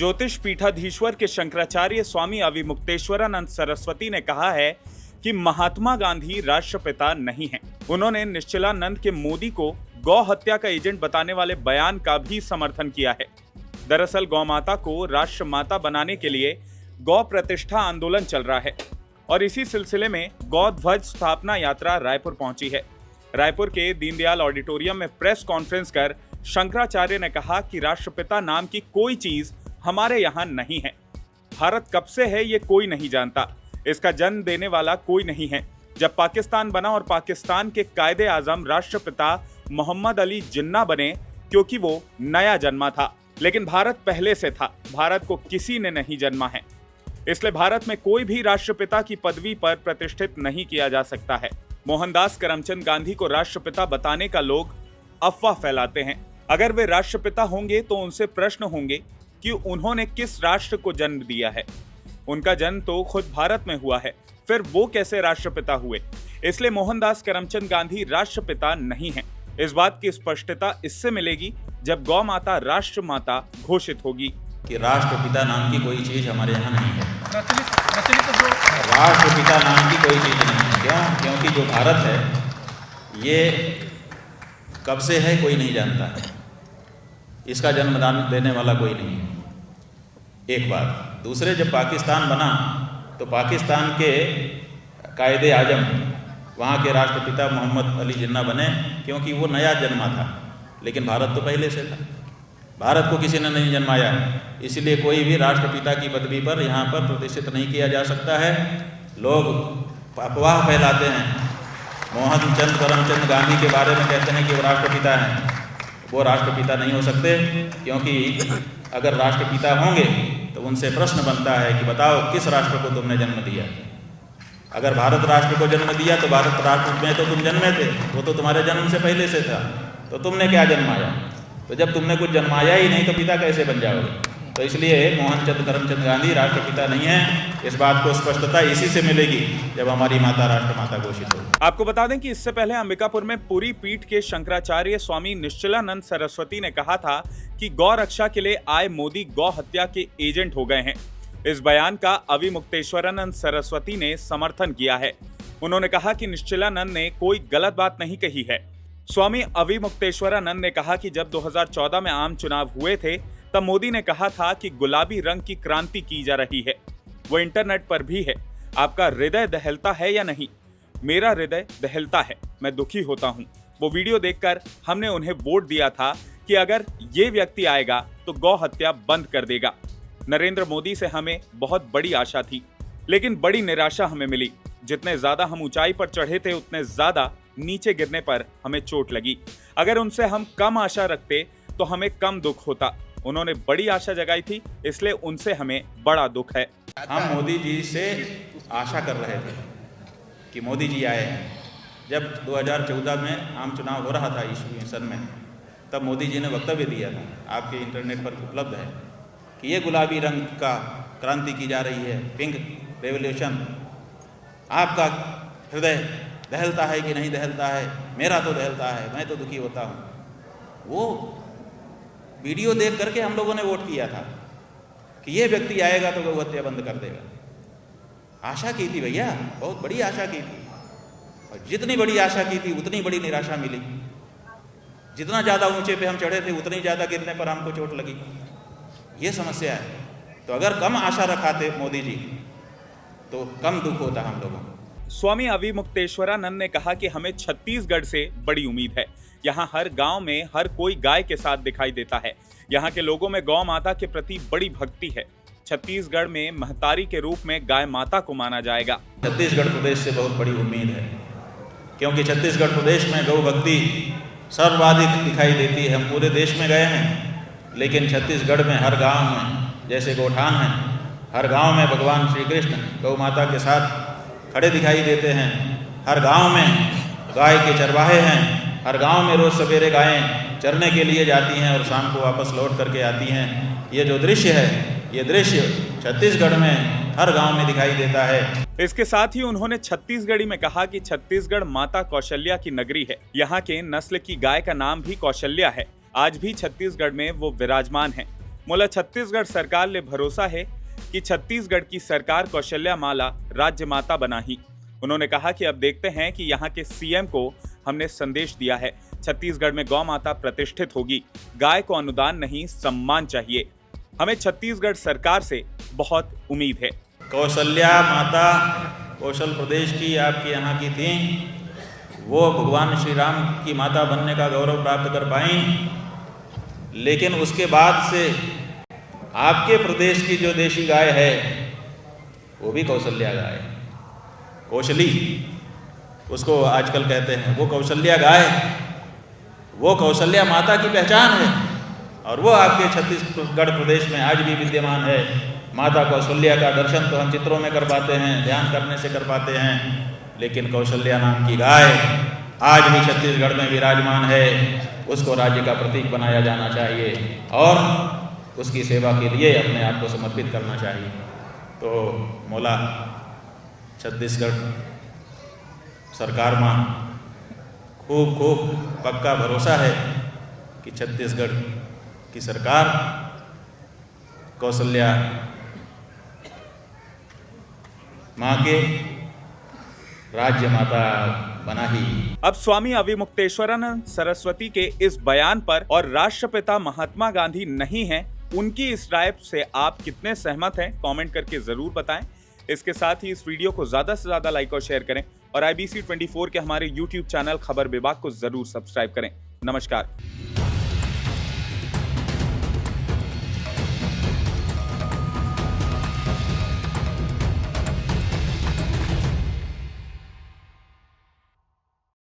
ज्योतिष पीठाधीश्वर के शंकराचार्य स्वामी अविमुक्तेश्वरानंद सरस्वती ने कहा है कि महात्मा गांधी राष्ट्रपिता नहीं हैं। उन्होंने निश्चलानंद के मोदी को गौ हत्या का एजेंट बताने वाले बयान का भी समर्थन किया है। दरअसल गौ माता को राष्ट्र माता बनाने के लिए गौ प्रतिष्ठा आंदोलन चल रहा है और इसी सिलसिले में गौ ध्वज स्थापना यात्रा रायपुर पहुंची है। रायपुर के दीनदयाल ऑडिटोरियम में प्रेस कॉन्फ्रेंस कर शंकराचार्य ने कहा कि राष्ट्रपिता नाम की कोई चीज हमारे यहाँ नहीं है। भारत कब से है ये कोई नहीं जानता, इसका जन्म देने वाला कोई नहीं है। जब पाकिस्तान बना और पाकिस्तान के कायदे आजम राष्ट्रपिता मोहम्मद अली जिन्ना बने क्योंकि वो नया जन्मा था, लेकिन भारत पहले से था। भारत को किसी ने नहीं जन्मा है, इसलिए भारत में कोई भी राष्ट्रपिता की पदवी पर प्रतिष्ठित नहीं किया जा सकता है। मोहनदास करमचंद गांधी को राष्ट्रपिता बताने का लोग अफवाह फैलाते हैं। अगर वे राष्ट्रपिता होंगे तो उनसे प्रश्न होंगे कि उन्होंने किस राष्ट्र को जन्म दिया है। उनका जन्म तो खुद भारत में हुआ है, फिर वो कैसे राष्ट्रपिता हुए? इसलिए मोहनदास करमचंद गांधी राष्ट्रपिता नहीं हैं। इस बात की स्पष्टता इससे मिलेगी जब गौ माता राष्ट्र माता घोषित होगी। कि राष्ट्रपिता नाम की कोई चीज हमारे यहाँ नहीं है। राष्ट्रपिता नाम की कोई चीज नहीं है। क्यों? क्योंकि जो भारत है ये कब से है कोई नहीं जानता है। इसका जन्मदान देने वाला कोई नहीं है, एक बात। दूसरे, जब पाकिस्तान बना तो पाकिस्तान के कायदे आजम वहाँ के राष्ट्रपिता मोहम्मद अली जिन्ना बने क्योंकि वो नया जन्मा था, लेकिन भारत तो पहले से था। भारत को किसी ने नहीं जन्माया, इसलिए कोई भी राष्ट्रपिता की पदवी पर यहाँ पर प्रतिष्ठित नहीं किया जा सकता है। लोग अफवाह फैलाते हैं। मोहनचंद करमचंद गांधी के बारे में कहते हैं कि वो राष्ट्रपिता हैं। वो राष्ट्रपिता नहीं हो सकते, क्योंकि अगर राष्ट्रपिता होंगे तो उनसे प्रश्न बनता है कि बताओ किस राष्ट्र को तुमने जन्म दिया। अगर भारत राष्ट्र को जन्म दिया तो भारत राष्ट्र में तो तुम जन्मे थे, वो तो तुम्हारे जन्म से पहले से था, तो तुमने क्या जन्माया? तो जब तुमने कुछ जन्माया ही नहीं तो पिता कैसे बन जाओगे? तो इसलिए मोहनचंद करमचंद गांधी राष्ट्रपिता नहीं है। इस बात को स्पष्टता इसी से मिलेगी जब हमारी माता राष्ट्रमाता घोषित होगी। आपको बता दें कि इससे पहले अंबिकापुर में पुरी पीठ के शंकराचार्य स्वामी निश्चलानंद सरस्वती ने कहा था कि गौ रक्षा के लिए आए मोदी गौ हत्या के एजेंट हो गए हैं। इस बयान का अविमुक्तेश्वरानंद सरस्वती ने समर्थन किया है। उन्होंने कहा कि निश्चलानंद ने कोई गलत बात नहीं कही है। स्वामी अविमुक्तेश्वरानंद ने कहा कि जब 2014 में आम चुनाव हुए थे तब मोदी ने कहा था कि गुलाबी रंग की क्रांति की जा रही है। वो इंटरनेट पर भी है। आपका हृदय दहलता है या नहीं? मेरा हृदय दहलता है, मैं दुखी होता हूँ। वो वीडियो देखकर हमने उन्हें वोट दिया था कि अगर ये व्यक्ति आएगा तो गौ हत्या बंद कर देगा। नरेंद्र मोदी से हमें बहुत बड़ी आशा थी, लेकिन बड़ी निराशा हमें मिली। जितने ज्यादा हम ऊंचाई पर चढ़े थे उतने ज्यादा नीचे गिरने पर हमें चोट लगी। अगर उनसे हम कम आशा रखते तो हमें कम दुख होता। उन्होंने बड़ी आशा जगाई थी, इसलिए उनसे हमें बड़ा दुख है। हम मोदी जी से आशा कर रहे थे कि मोदी जी आए हैं। जब 2014 में आम चुनाव हो रहा था ईस्वी सन में, तब मोदी जी ने वक्तव्य दिया था, आपके इंटरनेट पर उपलब्ध है, कि ये गुलाबी रंग का क्रांति की जा रही है, पिंक रेवोल्यूशन। आपका हृदय दहलता है कि नहीं दहलता है? मेरा तो दहलता है, मैं तो दुखी होता हूँ। वो वीडियो देख करके हम लोगों ने वोट किया था कि ये व्यक्ति आएगा तो गौ हत्या बंद कर देगा। आशा की थी भैया, बहुत बड़ी आशा की थी, और जितनी बड़ी आशा की थी उतनी बड़ी निराशा मिली। जितना ज़्यादा ऊंचे पे हम चढ़े थे उतनी ज़्यादा गिरने पर हमको चोट लगी। ये समस्या है। तो अगर कम आशा रखाते मोदी जी तो कम दुख होता हम लोगों को। स्वामी अविमुक्तेश्वरानंद ने कहा कि हमें छत्तीसगढ़ से बड़ी उम्मीद है। यहाँ हर गांव में हर कोई गाय के साथ दिखाई देता है। यहाँ के लोगों में गौ माता के प्रति बड़ी भक्ति है। छत्तीसगढ़ में महतारी के रूप में गाय माता को माना जाएगा। छत्तीसगढ़ प्रदेश से बहुत बड़ी उम्मीद है, क्योंकि छत्तीसगढ़ प्रदेश में गौ भक्ति सर्वाधिक दिखाई देती है। हम पूरे देश में गए हैं, लेकिन छत्तीसगढ़ में हर गांव में, जैसे गोठान है, हर गांव में भगवान श्री कृष्ण गौ माता के साथ खड़े दिखाई देते हैं। हर गांव में गाय के चरवाहे हैं। हर गांव में रोज सवेरे गायें चरने के लिए जाती हैं और शाम को वापस लौट करके आती हैं। ये जो दृश्य है, ये दृश्य छत्तीसगढ़ में हर गांव में दिखाई देता है। इसके साथ ही उन्होंने छत्तीसगढ़ी में कहा कि छत्तीसगढ़ माता कौशल्या की नगरी है। यहाँ के नस्ल की गाय का नाम भी कौशल्या है। आज भी छत्तीसगढ़ में वो विराजमान है। मोला छत्तीसगढ़ सरकार ले भरोसा है कि छत्तीसगढ़ की सरकार कौशल्या माला राज्य माता बनाही। उन्होंने कहा कि अब देखते हैं कि यहाँ के सीएम को हमने संदेश दिया है, छत्तीसगढ़ में गौ माता प्रतिष्ठित होगी। गाय को अनुदान नहीं, सम्मान चाहिए। हमें छत्तीसगढ़ सरकार से बहुत उम्मीद है। कौशल्या माता कौशल प्रदेश की आपके यहाँ की थी, वो भगवान श्री राम की माता बनने का गौरव प्राप्त कर पाई, लेकिन उसके बाद से आपके प्रदेश की जो देशी गाय है वो भी कौशल्या गाय, कौशली उसको आजकल कहते हैं, वो कौशल्या गाय, वो कौशल्या माता की पहचान है और वो आपके छत्तीसगढ़ प्रदेश में आज भी विद्यमान है। माता कौशल्या का दर्शन तो हम चित्रों में कर पाते हैं, ध्यान करने से कर पाते हैं, लेकिन कौशल्या नाम की गाय आज भी छत्तीसगढ़ में विराजमान है। उसको राज्य का प्रतीक बनाया जाना चाहिए और उसकी सेवा के लिए अपने आप को समर्पित करना चाहिए। तो मोला छत्तीसगढ़ सरकार में खूब खूब पक्का भरोसा है कि छत्तीसगढ़ की सरकार कौशल्या माँ के राज्य माता बना ही। अब स्वामी अविमुक्तेश्वरानंद सरस्वती के इस बयान पर और राष्ट्रपिता महात्मा गांधी नहीं हैं, उनकी इस राय से आप कितने सहमत हैं, कमेंट करके जरूर बताएं। इसके साथ ही इस वीडियो को ज्यादा से ज्यादा लाइक और शेयर करें और IBC 24 के हमारे YouTube चैनल खबर विभाग को जरूर सब्सक्राइब करें। नमस्कार।